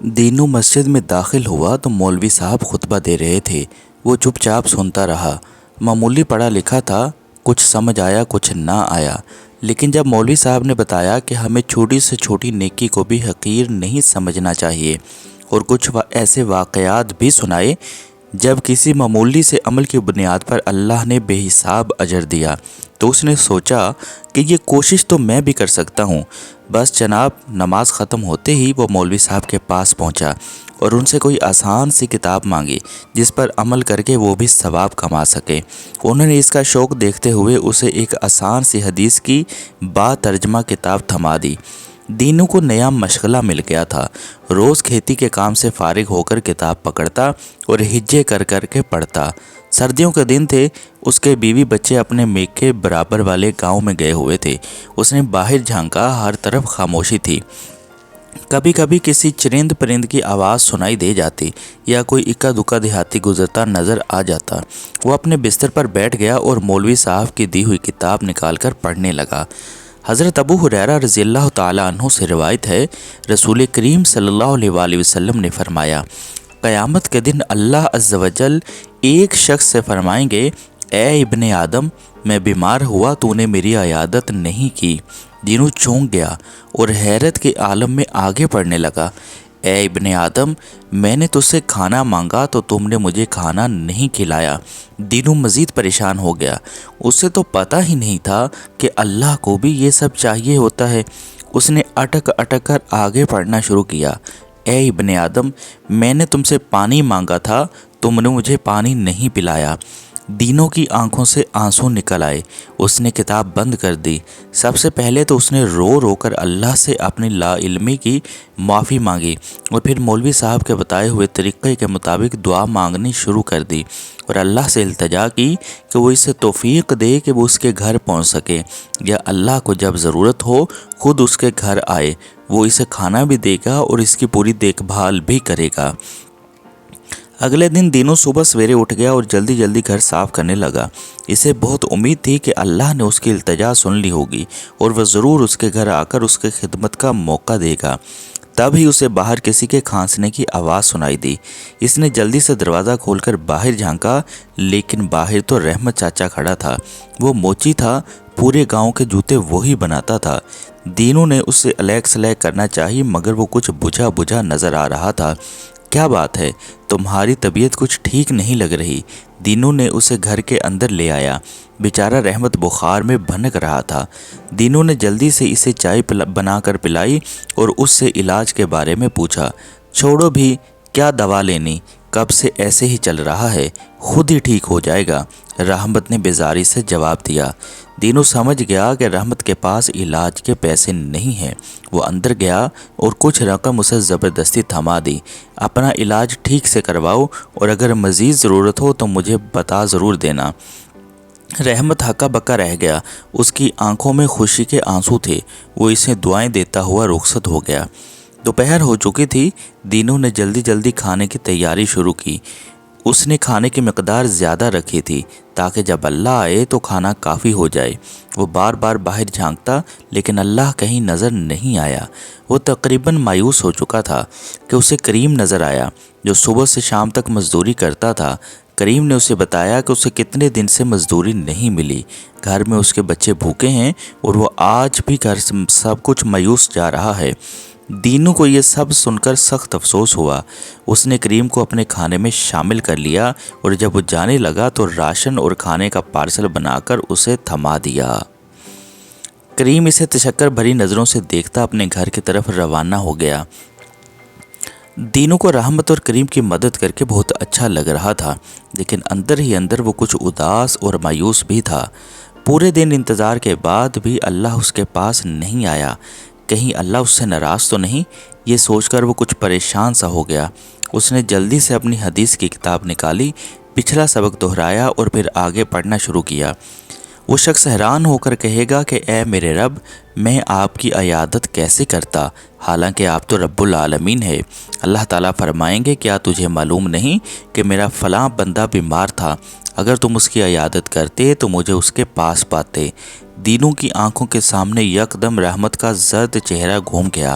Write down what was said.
دینو مسجد میں داخل ہوا تو مولوی صاحب خطبہ دے رہے تھے۔ وہ چپ چاپ سنتا رہا۔ معمولی پڑھا لکھا تھا، کچھ سمجھ آیا کچھ نہ آیا، لیکن جب مولوی صاحب نے بتایا کہ ہمیں چھوٹی سے چھوٹی نیکی کو بھی حقیر نہیں سمجھنا چاہیے، اور کچھ ایسے واقعات بھی سنائے جب کسی معمولی سے عمل کی بنیاد پر اللہ نے بے حساب اجر دیا، تو اس نے سوچا کہ یہ کوشش تو میں بھی کر سکتا ہوں۔ بس جناب، نماز ختم ہوتے ہی وہ مولوی صاحب کے پاس پہنچا اور ان سے کوئی آسان سی کتاب مانگی جس پر عمل کر کے وہ بھی ثواب کما سکے۔ انہوں نے اس کا شوق دیکھتے ہوئے اسے ایک آسان سی حدیث کی با ترجمہ کتاب تھما دی۔ دینو کو نیا مشغلہ مل گیا تھا۔ روز کھیتی کے کام سے فارغ ہو کر کتاب پکڑتا اور ہجے کر کر کے پڑھتا۔ سردیوں کے دن تھے، اس کے بیوی بچے اپنے میکے برابر والے گاؤں میں گئے ہوئے تھے۔ اس نے باہر جھانکا، ہر طرف خاموشی تھی۔ کبھی کبھی کسی چرند پرند کی آواز سنائی دے جاتی یا کوئی اکا دکا دیہاتی گزرتا نظر آ جاتا۔ وہ اپنے بستر پر بیٹھ گیا اور مولوی صاحب کی دی ہوئی کتاب نکال کر پڑھنے لگا۔ حضرت ابو ہریرہ رضی اللہ تعالیٰ عنہ سے روایت ہے، رسول کریم صلی اللہ علیہ وآلہ وسلم نے فرمایا، قیامت کے دن اللہ عز و جل ایک شخص سے فرمائیں گے، اے ابن آدم، میں بیمار ہوا، تو نے میری عیادت نہیں کی۔ دینو چونک گیا اور حیرت کے عالم میں آگے پڑھنے لگا، اے ابن آدم، میں نے تجھ سے کھانا مانگا تو تم نے مجھے کھانا نہیں کھلایا۔ دینو مزید پریشان ہو گیا۔ اسے تو پتہ ہی نہیں تھا کہ اللہ کو بھی یہ سب چاہیے ہوتا ہے۔ اس نے اٹک اٹک کر آگے پڑھنا شروع کیا، اے ابن آدم، میں نے تم سے پانی مانگا تھا، تم نے مجھے پانی نہیں پلایا۔ دینوں کی آنکھوں سے آنسو نکل آئے۔ اس نے کتاب بند کر دی۔ سب سے پہلے تو اس نے رو رو کر اللہ سے اپنی لا علمی کی معافی مانگی، اور پھر مولوی صاحب کے بتائے ہوئے طریقے کے مطابق دعا مانگنی شروع کر دی اور اللہ سے التجا کی کہ وہ اسے توفیق دے کہ وہ اس کے گھر پہنچ سکے، یا اللہ کو جب ضرورت ہو خود اس کے گھر آئے، وہ اسے کھانا بھی دے گا اور اس کی پوری دیکھ بھال بھی کرے گا۔ اگلے دن دینو صبح سویرے اٹھ گیا اور جلدی جلدی گھر صاف کرنے لگا۔ اسے بہت امید تھی کہ اللہ نے اس کی التجا سن لی ہوگی اور وہ ضرور اس کے گھر آ کر اس کی خدمت کا موقع دے گا۔ تب ہی اسے باہر کسی کے کھانسنے کی آواز سنائی دی۔ اس نے جلدی سے دروازہ کھول کر باہر جھانکا، لیکن باہر تو رحمت چاچا کھڑا تھا۔ وہ موچی تھا، پورے گاؤں کے جوتے وہی بناتا تھا۔ دینو نے اس سے الیک سلیک کرنا چاہی، مگر وہ کچھ بجھا بجھا نظر آ رہا تھا۔ کیا بات ہے، تمہاری طبیعت کچھ ٹھیک نہیں لگ رہی؟ دینو نے اسے گھر کے اندر لے آیا۔ بیچارہ رحمت بخار میں بھنک رہا تھا۔ دینو نے جلدی سے اسے چائے بنا کر پلائی اور اس سے علاج کے بارے میں پوچھا۔ چھوڑو بھی، کیا دوا لینی، کب سے ایسے ہی چل رہا ہے، خود ہی ٹھیک ہو جائے گا، رحمت نے بیزاری سے جواب دیا۔ دینو سمجھ گیا کہ رحمت کے پاس علاج کے پیسے نہیں ہیں۔ وہ اندر گیا اور کچھ رقم اسے زبردستی تھما دی۔ اپنا علاج ٹھیک سے کرواؤ اور اگر مزید ضرورت ہو تو مجھے بتا ضرور دینا۔ رحمت ہکا بکا رہ گیا۔ اس کی آنکھوں میں خوشی کے آنسو تھے۔ وہ اسے دعائیں دیتا ہوا رخصت ہو گیا۔ دوپہر ہو چکی تھی۔ دینو نے جلدی جلدی کھانے کی تیاری شروع کی۔ اس نے کھانے کی مقدار زیادہ رکھی تھی تاکہ جب اللہ آئے تو کھانا کافی ہو جائے۔ وہ بار بار باہر جھانکتا، لیکن اللہ کہیں نظر نہیں آیا۔ وہ تقریباً مایوس ہو چکا تھا کہ اسے کریم نظر آیا، جو صبح سے شام تک مزدوری کرتا تھا۔ کریم نے اسے بتایا کہ اسے کتنے دن سے مزدوری نہیں ملی، گھر میں اس کے بچے بھوکے ہیں اور وہ آج بھی گھر سب کچھ مایوس جا رہا ہے۔ دینو کو یہ سب سن کر سخت افسوس ہوا۔ اس نے کریم کو اپنے کھانے میں شامل کر لیا اور جب وہ جانے لگا تو راشن اور کھانے کا پارسل بنا کر اسے تھما دیا۔ کریم اسے تشکر بھری نظروں سے دیکھتا اپنے گھر کی طرف روانہ ہو گیا۔ دینو کو رحمت اور کریم کی مدد کر کے بہت اچھا لگ رہا تھا، لیکن اندر ہی اندر وہ کچھ اداس اور مایوس بھی تھا۔ پورے دن انتظار کے بعد بھی اللہ اس کے پاس نہیں آیا۔ کہیں اللہ اس سے ناراض تو نہیں؟ یہ سوچ کر وہ کچھ پریشان سا ہو گیا۔ اس نے جلدی سے اپنی حدیث کی کتاب نکالی، پچھلا سبق دہرایا اور پھر آگے پڑھنا شروع کیا۔ وہ شخص حیران ہو کر کہے گا کہ اے میرے رب، میں آپ کی عیادت کیسے کرتا، حالانکہ آپ تو رب العالمین ہے۔ اللہ تعالیٰ فرمائیں گے، کیا تجھے معلوم نہیں کہ میرا فلاں بندہ بیمار تھا، اگر تم اس کی عیادت کرتے تو مجھے اس کے پاس پاتے۔ دینوں کی آنکھوں کے سامنے یکدم رحمت کا زرد چہرہ گھوم گیا۔